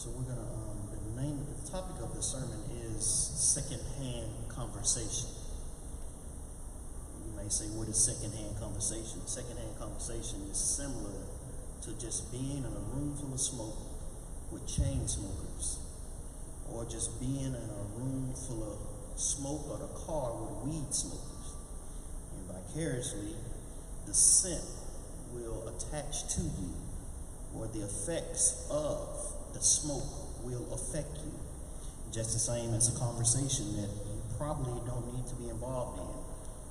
So we're gonna, the topic of the sermon is secondhand conversation. You may say, what is secondhand conversation? Secondhand conversation is similar to just being in a room full of smoke with chain smokers, or just being in a room full of smoke or a car with weed smokers. And vicariously, the scent will attach to you, or the effects of the smoke will affect you, just the same as a conversation that you probably don't need to be involved in.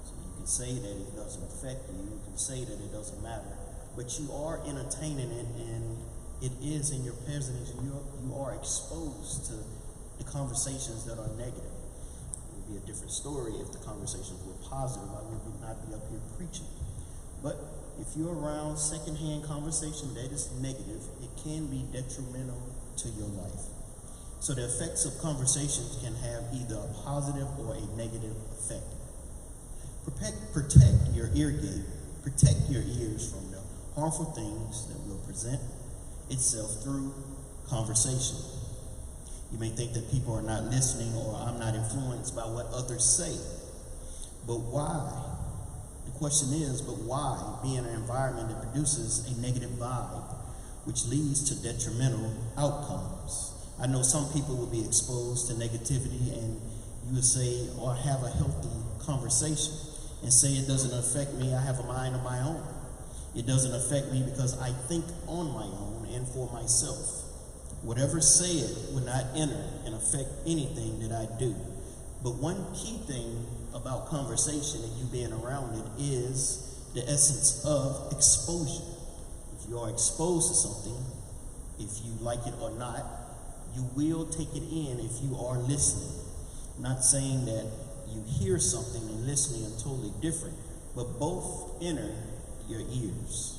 So you can say that it doesn't affect you, you can say that it doesn't matter, but you are entertaining it, and it is in your presence, and you are exposed to the conversations that are negative. It would be a different story if the conversations were positive. I would not be up here preaching. But if you're around secondhand conversation that is negative, it can be detrimental to your life. So the effects of conversations can have either a positive or a negative effect. Protect your ear gate. Protect your ears from the harmful things that will present itself through conversation. You may think that people are not listening, or I'm not influenced by what others say. But why? The question is, but why be in an environment that produces a negative vibe, which leads to detrimental outcomes? I know some people will be exposed to negativity, and you would say, or have a healthy conversation and say, it doesn't affect me, I have a mind of my own. It doesn't affect me because I think on my own and for myself. Whatever said would not enter and affect anything that I do. But one key thing about conversation and you being around it is the essence of exposure. If you are exposed to something, if you like it or not, you will take it in if you are listening. Not saying that you hear something and listening are totally different, but both enter your ears.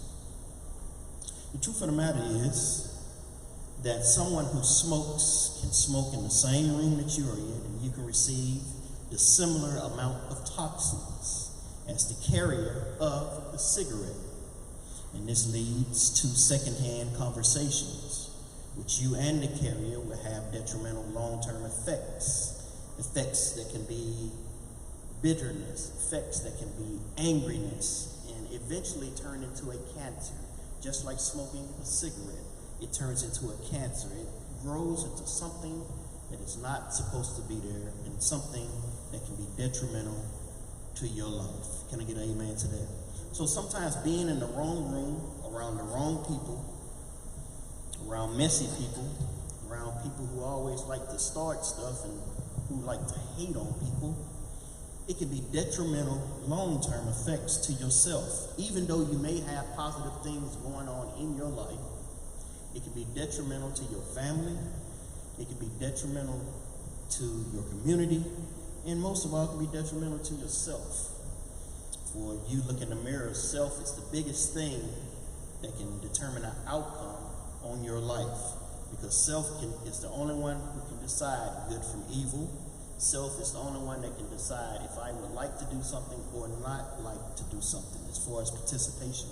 The truth of the matter is that someone who smokes can smoke in the same room that you are in, and you can receive the similar amount of toxins as the carrier of the cigarette. And this leads to secondhand conversations, which you and the carrier will have detrimental long-term effects. Effects that can be bitterness, effects that can be angriness, and eventually turn into a cancer. Just like smoking a cigarette, it turns into a cancer. It grows into something that is not supposed to be there, and something that can be detrimental to your life. Can I get an amen to that? So sometimes being in the wrong room, around the wrong people, around messy people, around people who always like to start stuff and who like to hate on people, it can be detrimental long-term effects to yourself. Even though you may have positive things going on in your life, it can be detrimental to your family, it can be detrimental to your community, and most of all, it can be detrimental to yourself. For you look in the mirror, self is the biggest thing that can determine an outcome on your life, because self is the only one who can decide good from evil. Self is the only one that can decide if I would like to do something or not like to do something, as far as participation,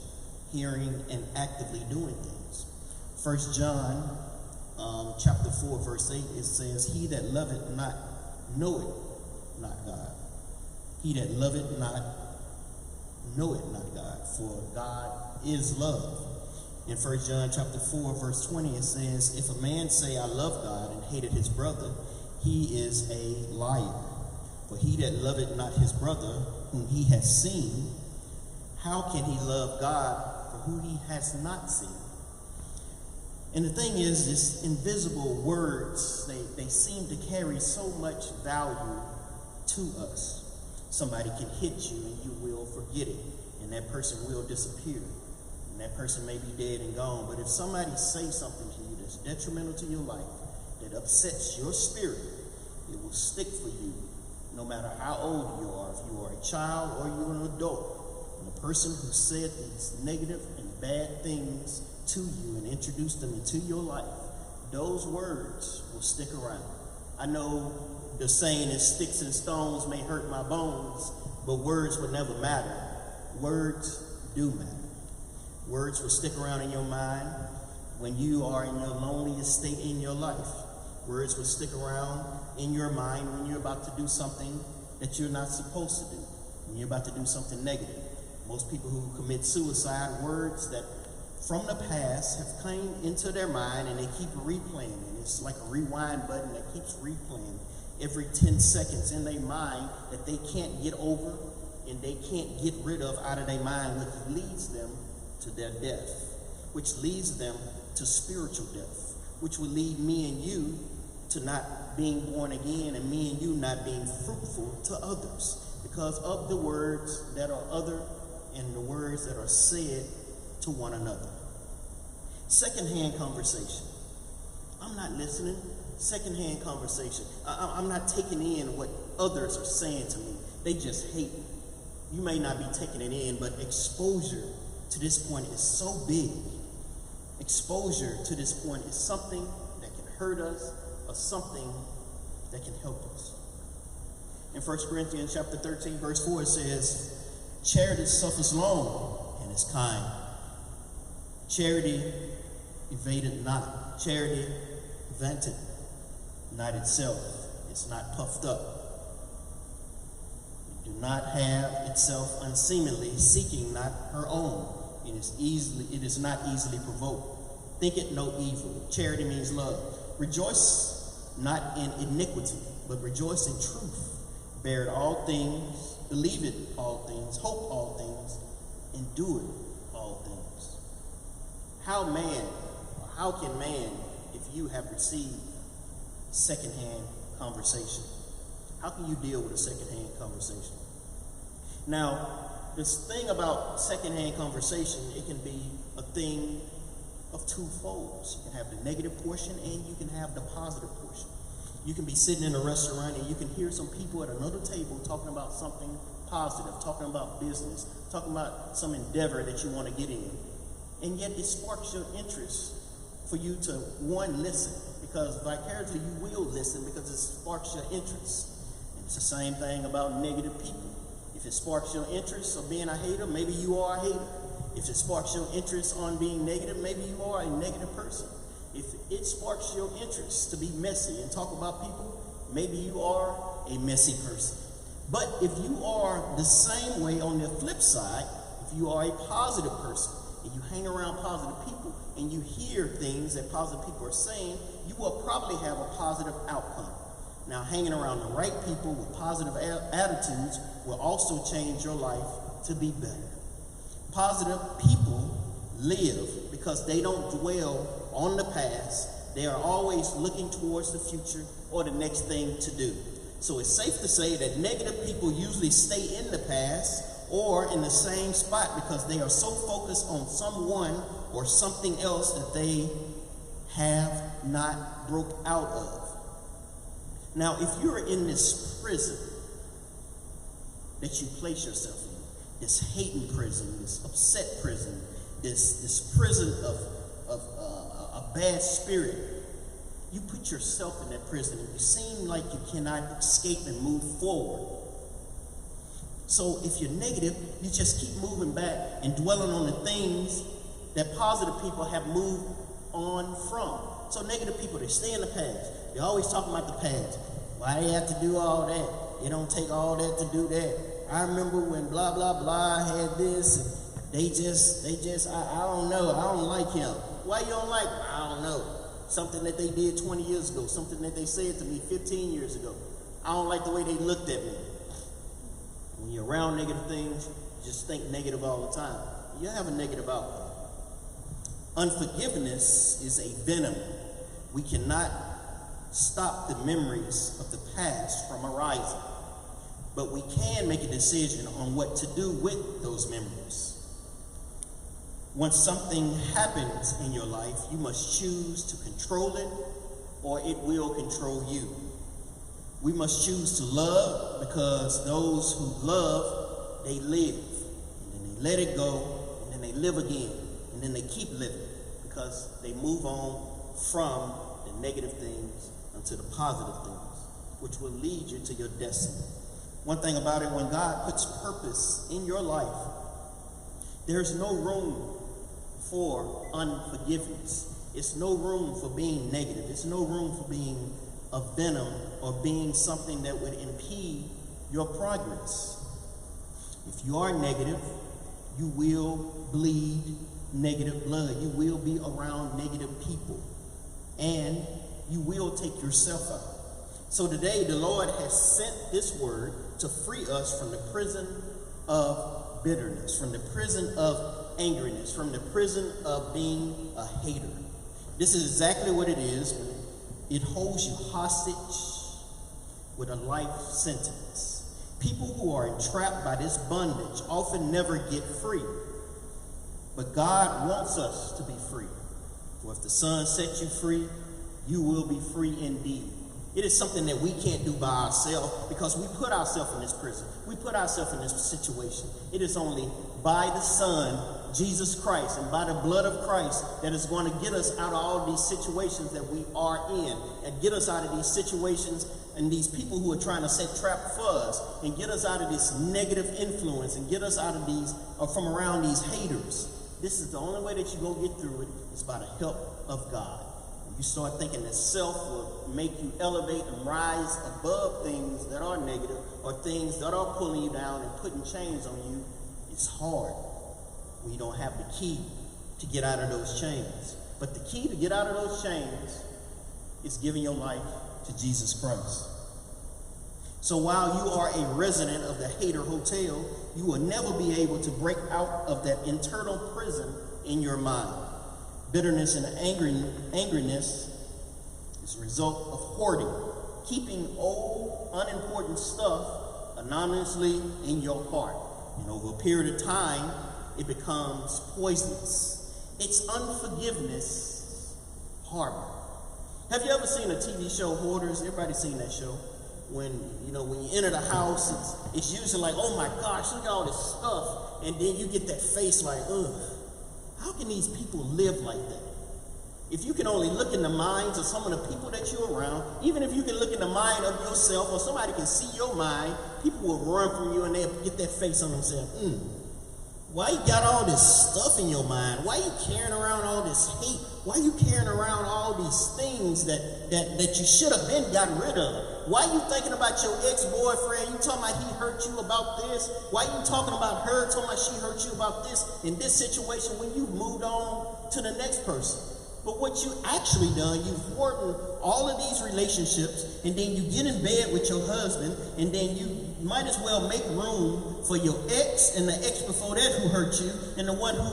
hearing, and actively doing things. 1 John chapter 4, verse 8, it says, he that loveth not knoweth not God. He that loveth not knoweth not God, for God is love. In 1 John chapter 4, verse 20, it says, if a man say, I love God, and hated his brother, he is a liar. For he that loveth not his brother, whom he has seen, how can he love God for who he has not seen? And the thing is, this invisible words, they seem to carry so much value to us. Somebody can hit you and you will forget it, and that person will disappear. And that person may be dead and gone. But if somebody says something to you that's detrimental to your life, that upsets your spirit, it will stick for you no matter how old you are. If you are a child or you're an adult, and the person who said these negative and bad things to you and introduced them into your life, those words will stick around. I know the saying is sticks and stones may hurt my bones, but words would never matter. Words do matter. Words will stick around in your mind. when you are in your loneliest state in your life. Words will stick around in your mind when you're about to do something that you're not supposed to do, when you're about to do something negative. Most people who commit suicide, words that from the past have come into their mind and they keep replaying. And it's like a rewind button that keeps replaying every 10 seconds in their mind that they can't get over and they can't get rid of out of their mind, which leads them to their death, which leads them to spiritual death, which will lead me and you to not being born again and me and you not being fruitful to others because of the words that are other and the words that are said to one another. Secondhand conversation. I'm not listening. Secondhand conversation. I'm not taking in what others are saying to me. They just hate me. You may not be taking it in, but exposure to this point is so big. Exposure to this point is something that can hurt us or something that can help us. In 1 Corinthians chapter 13, verse 4, it says, charity suffers long and is kind. Charity evadeth not. Charity vaunteth not itself. It's not puffed up. It do not have itself unseemly, seeking not her own. It is not easily provoked. Think it no evil. Charity means love. Rejoice not in iniquity, but rejoice in truth. Bear it all things, believe it all things, hope all things, endure all things. How can man, if you have received secondhand conversation? How can you deal with a secondhand conversation? Now, this thing about secondhand conversation, it can be a thing of two folds. You can have the negative portion and you can have the positive portion. You can be sitting in a restaurant and you can hear some people at another table talking about something positive, talking about business, talking about some endeavor that you want to get in. And yet it sparks your interest for you to, one, listen, because vicariously you will listen because it sparks your interest. And it's the same thing about negative people. If it sparks your interest of being a hater, maybe you are a hater. If it sparks your interest on being negative, maybe you are a negative person. If it sparks your interest to be messy and talk about people, maybe you are a messy person. But if you are the same way on the flip side, if you are a positive person and you hang around positive people and you hear things that positive people are saying, you will probably have a positive outcome. Now, hanging around the right people with positive attitudes will also change your life to be better. Positive people live because they don't dwell on the past. They are always looking towards the future or the next thing to do. So it's safe to say that negative people usually stay in the past or in the same spot because they are so focused on someone or something else that they have not broke out of. Now, if you're in this prison that you place yourself in, this hating prison, this upset prison, this prison of a bad spirit, you put yourself in that prison and you seem like you cannot escape and move forward. So if you're negative, you just keep moving back and dwelling on the things that positive people have moved on from. So negative people, they stay in the past. They're always talking about the past. Why they have to do all that? It don't take all that to do that. I remember when blah, blah, blah had this, and they just, I don't know, I don't like him. Why you don't like him? I don't know. Something that they did 20 years ago, something that they said to me 15 years ago. I don't like the way they looked at me. When you're around negative things, you just think negative all the time. You have a negative outcome. Unforgiveness is a venom. We cannot stop the memories of the past from arising, but we can make a decision on what to do with those memories. Once something happens in your life, you must choose to control it or it will control you. We must choose to love because those who love, they live. And then they let it go, and then they live again, and then they keep living because they move on from the negative things unto the positive things, which will lead you to your destiny. One thing about it, when God puts purpose in your life, there's no room for unforgiveness. It's no room for being negative. It's no room for being a venom or being something that would impede your progress. If you are negative, you will bleed negative blood. You will be around negative people. And you will take yourself out. So today, the Lord has sent this word to free us from the prison of bitterness, from the prison of angriness, from the prison of being a hater. This is exactly what it is. It holds you hostage with a life sentence. People who are entrapped by this bondage often never get free. But God wants us to be free. For if the Son sets you free, you will be free indeed. It is something that we can't do by ourselves because we put ourselves in this prison. We put ourselves in this situation. It is only by the Son, Jesus Christ, and by the blood of Christ that is going to get us out of all these situations that we are in, and get us out of these situations and these people who are trying to set trap for us, and get us out of this negative influence, and get us out of these, or from around these haters. This is the only way that you're going to get through it, is by the help of God. You start thinking that self will make you elevate and rise above things that are negative or things that are pulling you down and putting chains on you. It's hard when you don't have the key to get out of those chains. But the key to get out of those chains is giving your life to Jesus Christ. So while you are a resident of the Hater Hotel, you will never be able to break out of that internal prison in your mind. Bitterness and angriness is a result of hoarding, keeping old, unimportant stuff anonymously in your heart. And over a period of time, it becomes poisonous. It's unforgiveness harbor. Have you ever seen a TV show, Hoarders? Everybody's seen that show. When you enter the house, it's usually like, oh my gosh, look at all this stuff. And then you get that face like, ugh. How can these people live like that? If you can only look in the minds of some of the people that you're around, even if you can look in the mind of yourself or somebody can see your mind, people will run from you and they'll get that face on themselves. Why you got all this stuff in your mind? Why you carrying around all this hate? Why you carrying around all these things that you should have been gotten rid of? Why you thinking about your ex-boyfriend? You talking about he hurt you about this? Why you talking about her, talking about she hurt you about this in this situation when you moved on to the next person? But what you actually done, you've hoarded all of these relationships, and then you get in bed with your husband, and then you might as well make room for your ex and the ex before that who hurt you, and the one who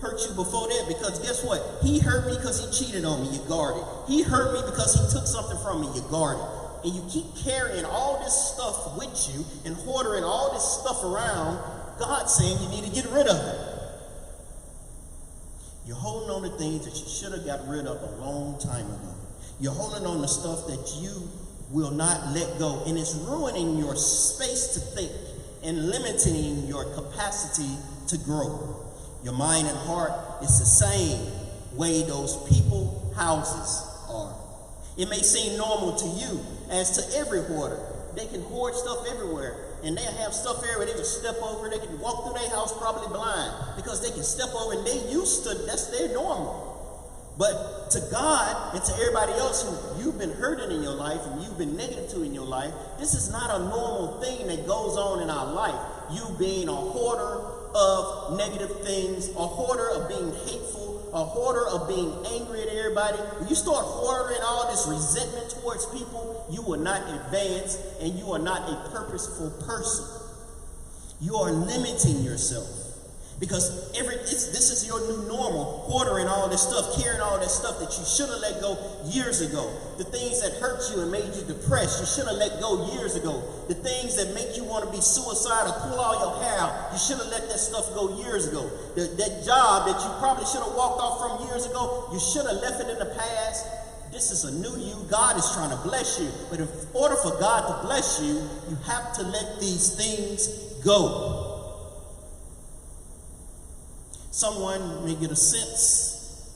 hurt you before that, because guess what? He hurt me because he cheated on me, you guard it. He hurt me because he took something from me, you guard it. And you keep carrying all this stuff with you and hoarding all this stuff around. God's saying you need to get rid of it. You're holding on to things that you should have got rid of a long time ago. You're holding on to stuff that you will not let go, and it's ruining your space to think and limiting your capacity to grow. Your mind and heart is the same way those people, houses are. It may seem normal to you as to every hoarder. They can hoard stuff everywhere, and they have stuff everywhere. They can step over, they can walk through their house probably blind because they can step over and they used to, that's their normal. But to God and to everybody else who you've been hurting in your life and you've been negative to in your life, this is not a normal thing that goes on in our life. You being a hoarder of negative things, a hoarder of being hateful, a hoarder of being angry at everybody. When you start hoarding all this resentment towards people, you will not advance and you are not a purposeful person. You are limiting yourself. Because this is your new normal, hoarding all this stuff, carrying all this stuff that you should have let go years ago. The things that hurt you and made you depressed, you should have let go years ago. The things that make you want to be suicidal, pull all your hair out, you should have let that stuff go years ago. That job that you probably should have walked off from years ago, you should have left it in the past. This is a new you. God is trying to bless you. But in order for God to bless you, you have to let these things go. Someone may get a sense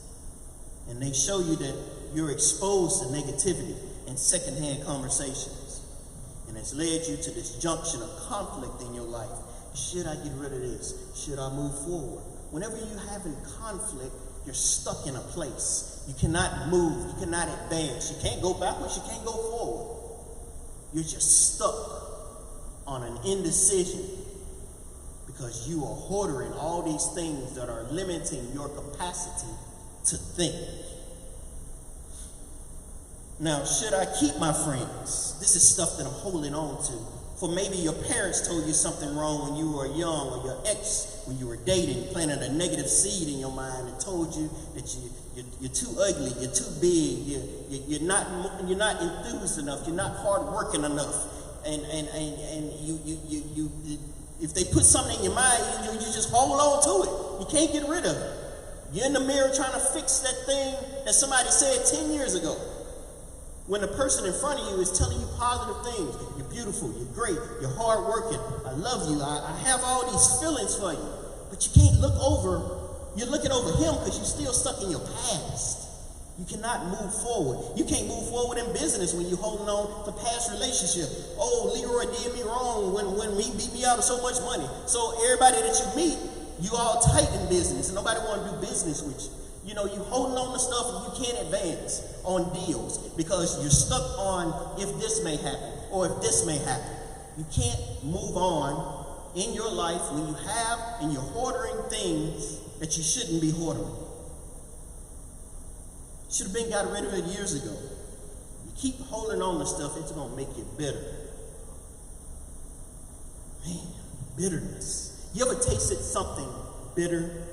and they show you that you're exposed to negativity and secondhand conversations. And it's led you to this junction of conflict in your life. Should I get rid of this? Should I move forward? Whenever you're having conflict, you're stuck in a place. You cannot move. You cannot advance. You can't go backwards. You can't go forward. You're just stuck on an indecision because you are hoarding all these things that are limiting your capacity to think. Now, should I keep my friends? This is stuff that I'm holding on to. For maybe your parents told you something wrong when you were young, or your ex when you were dating planted a negative seed in your mind and told you that you're too ugly, you're too big, you're not enthused enough, you're not hardworking enough, and you if they put something in your mind, you just hold on to it. You can't get rid of it. You're in the mirror trying to fix that thing that somebody said 10 years ago. When the person in front of you is telling you positive things, you're beautiful, you're great, you're hardworking, I love you, I have all these feelings for you. But you can't look over, you're looking over him because you're still stuck in your past. You cannot move forward. You can't move forward in business when you're holding on to past relationship. Oh, Leroy did me wrong when he beat me out of so much money. So everybody that you meet, you all tight in business and nobody want to do business with you. You know, you holding on to stuff and you can't advance on deals because you're stuck on if this may happen or if this may happen. You can't move on in your life when you have and you're hoarding things that you shouldn't be hoarding. Should have been got rid of it years ago. You keep holding on to stuff, it's going to make you bitter. Man, bitterness. You ever tasted something bitter?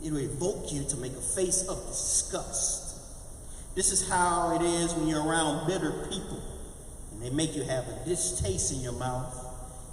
It'll evoke you to make a face of disgust. This is how it is when you're around bitter people. And they make you have a distaste in your mouth.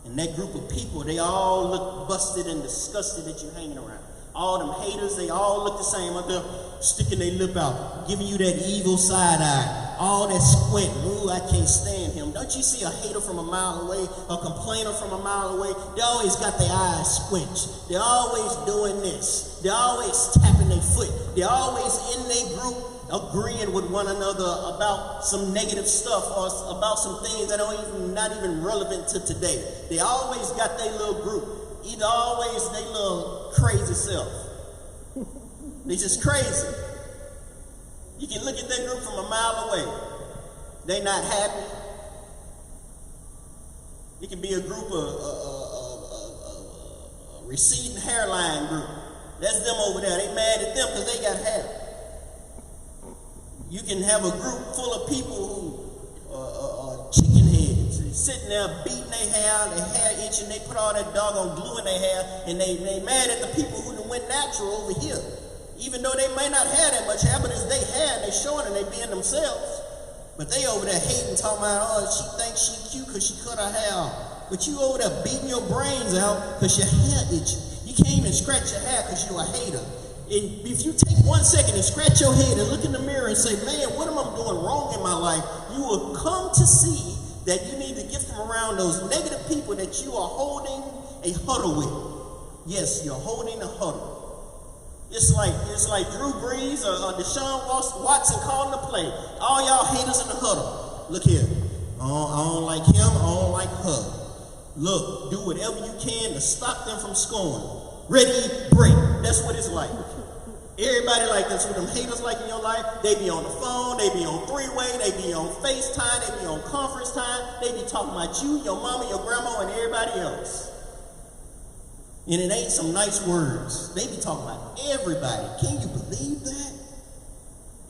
And that group of people, they all look busted and disgusted that you're hanging around. All them haters, they all look the same. Up there sticking their lip out, giving you that evil side eye. All that squint. Ooh, I can't stand him. Don't you see a hater from a mile away, a complainer from a mile away? They always got their eyes squinched. They're always doing this. They're always tapping their foot. They're always in their group agreeing with one another about some negative stuff or about some things that are not even relevant to today. They always got their little group. Either always their little crazy self. They just crazy. You can look at that group from a mile away. They not happy. It can be a group of receding hairline group. That's them over there. They mad at them because they got hair. You can have a group full of people who are chicken heads. They're sitting there beating their hair itching. They put all that doggone glue in their hair, and they mad at the people who done went natural over here. Even though they may not have that much hair, but it's their hair, and they showing and they being themselves. But they over there hating, talking about, oh, she thinks she cute because she cut her hair off. But you over there beating your brains out because your hair itching. You can't even scratch your hair because you're a hater. And if you take 1 second and scratch your head and look in the mirror and say, man, what am I doing wrong in my life? You will come to see that you need to get from around those negative people that you are holding a huddle with. Yes, you're holding a huddle. It's like Drew Brees or Deshaun Watson calling the play. All y'all haters in the huddle. Look here. I don't like him. I don't like her. Look, do whatever you can to stop them from scoring. Ready, break. That's what it's like. Everybody like this. With them haters like in your life, they be on the phone, they be on three-way, they be on FaceTime, they be on conference time, they be talking about you, your mama, your grandma, and everybody else. And it ain't some nice words. They be talking about everybody. Can you believe that?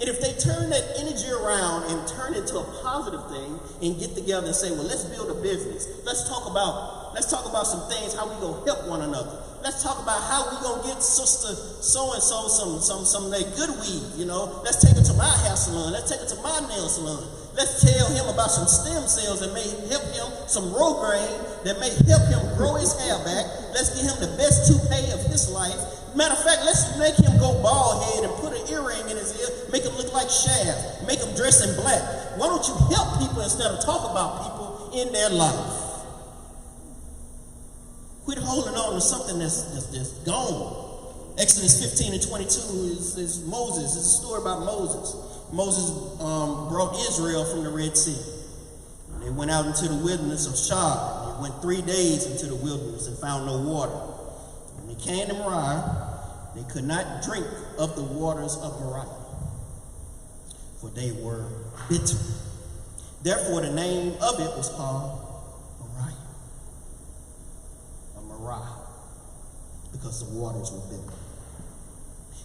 And if they turn that energy around and turn it into a positive thing and get together and say, well, let's build a business. Let's talk about some things, how we gonna help one another. Let's talk about how we gonna get sister so-and-so some that good weed, you know. Let's take her to my hair salon. Let's take her to my nail salon. Let's tell him about some stem cells that may help him, some Rogaine that may help him grow his hair back. Let's get him the best toupee of his life. Matter of fact, let's make him go bald head and put an earring in his ear, make him look like Shaft, make him dress in black. Why don't you help people instead of talk about people in their life? Quit holding on to something that's gone. Exodus 15 and 22 is Moses. It's a story about Moses. Moses brought Israel from the Red Sea. They went out into the wilderness of Shur. They went 3 days into the wilderness and found no water. And they came to Marah, They could not drink of the waters of Marah, for they were bitter. Therefore, the name of it was called Marah, because the waters were bitter.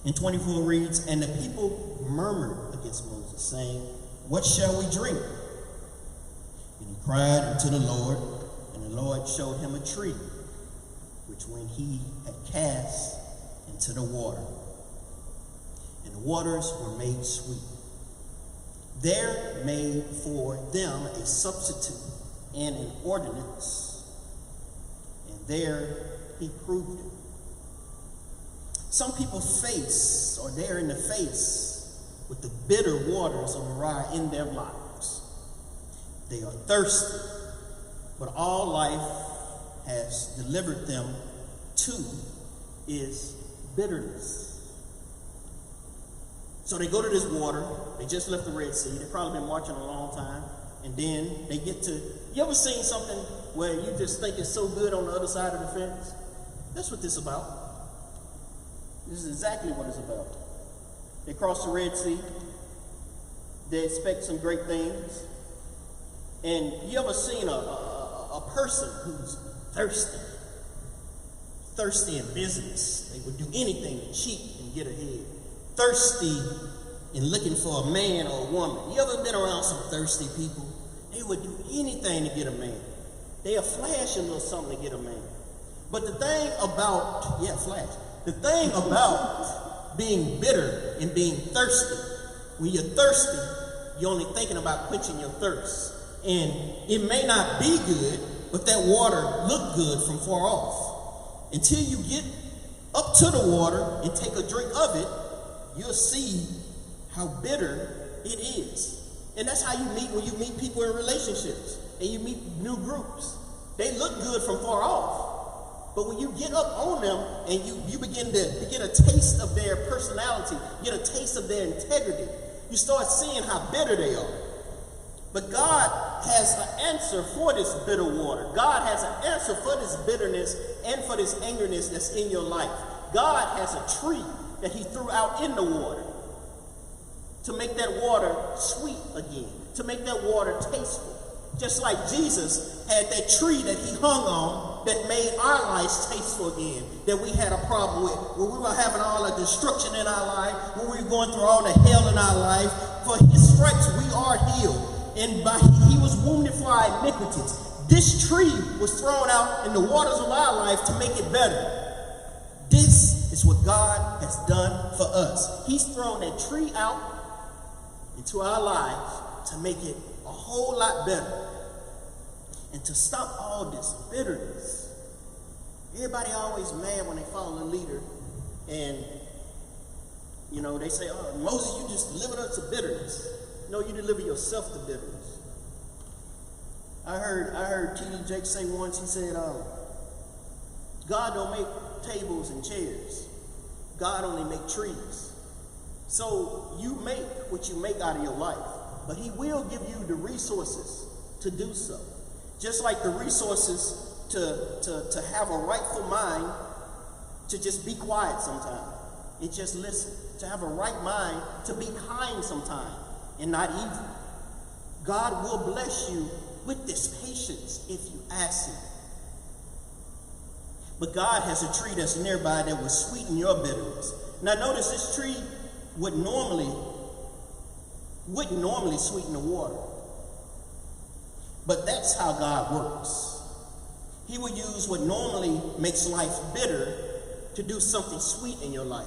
And 24 reads, and the people murmured against Moses, saying, what shall we drink? And he cried unto the Lord, and the Lord showed him a tree, which when he had cast into the water, and the waters were made sweet, there made for them a substitute and an ordinance, and there he proved it. Some people face, or they're in the face with the bitter waters of Marah in their lives. They are thirsty, but all life has delivered them to is bitterness. So they go to this water. They just left the Red Sea. They've probably been marching a long time. And then they get to, you ever seen something where you just think it's so good on the other side of the fence? That's what this is about. This is exactly what it's about. They cross the Red Sea. They expect some great things. And you ever seen a person who's thirsty? Thirsty in business. They would do anything to cheat and get ahead. Thirsty in looking for a man or a woman. You ever been around some thirsty people? They would do anything to get a man. They'll flash a little something to get a man. But the thing about, the thing about being bitter and being thirsty, when you're thirsty, you're only thinking about quenching your thirst. And it may not be good, but that water looked good from far off. Until you get up to the water and take a drink of it, you'll see how bitter it is. And that's how you meet when you meet people in relationships and you meet new groups. They look good from far off, but when you get up on them and you begin to get a taste of their personality, get a taste of their integrity, you start seeing how bitter they are. But God has an answer for this bitter water. God has an answer for this bitterness and for this angerness that's in your life. God has a tree that he threw out in the water to make that water sweet again, to make that water tasteful. Just like Jesus had that tree that he hung on that made our lives tasteful again, that we had a problem with, when we were having all the destruction in our life, when we were going through all the hell in our life. For his stripes we are healed, and by he was wounded for our iniquities. This tree was thrown out in the waters of our life to make it better. This is what God has done for us. He's thrown that tree out into our lives to make it a whole lot better. And to stop all this bitterness. Everybody always mad when they follow a leader and, they say, oh, Moses, you just delivered us to bitterness. No, you deliver yourself to bitterness. I heard T.D. Jakes say once, he said, God don't make tables and chairs. God only make trees. So you make what you make out of your life, but he will give you the resources to do so. Just like the resources to have a rightful mind to just be quiet sometime and just listen. To have a right mind to be kind sometime and not evil. God will bless you with this patience if you ask him. But God has a tree that's nearby that will sweeten your bitterness. Now notice this tree wouldn't normally sweeten the water. But that's how God works. He will use what normally makes life bitter to do something sweet in your life.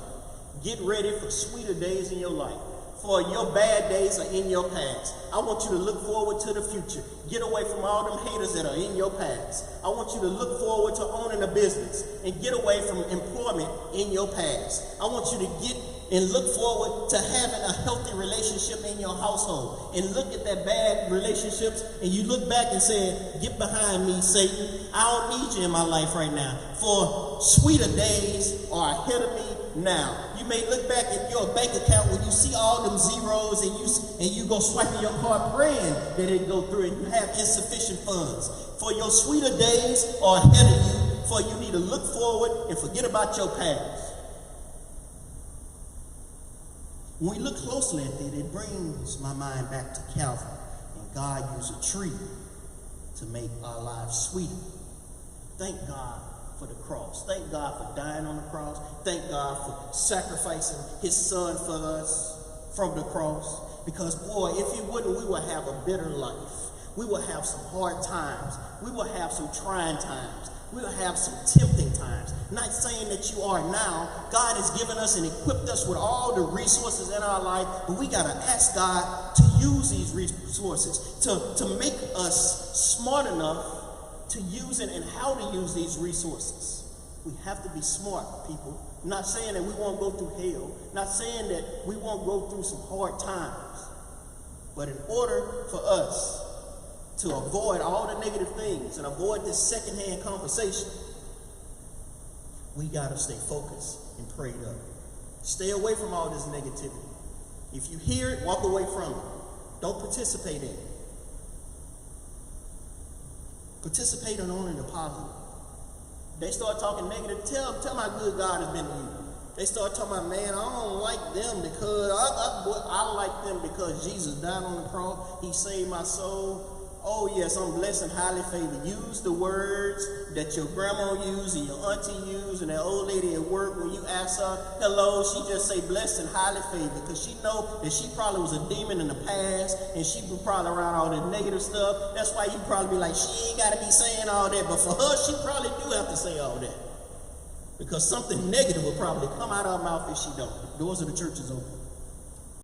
Get ready for sweeter days in your life. For your bad days are in your past. I want you to look forward to the future. Get away from all them haters that are in your past. I want you to look forward to owning a business and get away from employment in your past. I want you to get and look forward to having a healthy relationship in your household. And look at that bad relationships and you look back and say, get behind me, Satan. I don't need you in my life right now. For sweeter days are ahead of me now. You may look back at your bank account when you see all them zeros and you go swiping your card praying that it go through and you have insufficient funds. For your sweeter days are ahead of you, for you need to look forward and forget about your past. When we look closely at it, it brings my mind back to Calvary. And God used a tree to make our lives sweeter. Thank God for the cross. Thank God for dying on the cross. Thank God for sacrificing his son for us from the cross. Because, boy, if he wouldn't, we would have a bitter life. We will have some hard times. We will have some trying times. We will have some tempting times. Not saying that you are now. God has given us and equipped us with all the resources in our life, but we got to ask God to use these resources, to make us smart enough to use it and how to use these resources. We have to be smart, people. Not saying that we won't go through hell. Not saying that we won't go through some hard times. But in order for us to avoid all the negative things and avoid this secondhand conversation, we got to stay focused and prayed up. Stay away from all this negativity. If you hear it, walk away from it. Don't participate in it. Participate in only the positive. They start talking negative. Tell how good God has been to you. They start talking about, man, I don't like them because I like them because Jesus died on the cross. He saved my soul. Oh, yes, I'm blessed and highly favored. Use the words that your grandma used and your auntie used and that old lady at work, when you ask her, hello, she just say blessed and highly favored because she know that she probably was a demon in the past and she was probably around all that negative stuff. That's why you probably be like, she ain't got to be saying all that. But for her, she probably do have to say all that because something negative will probably come out of her mouth if she don't. The doors of the church is open.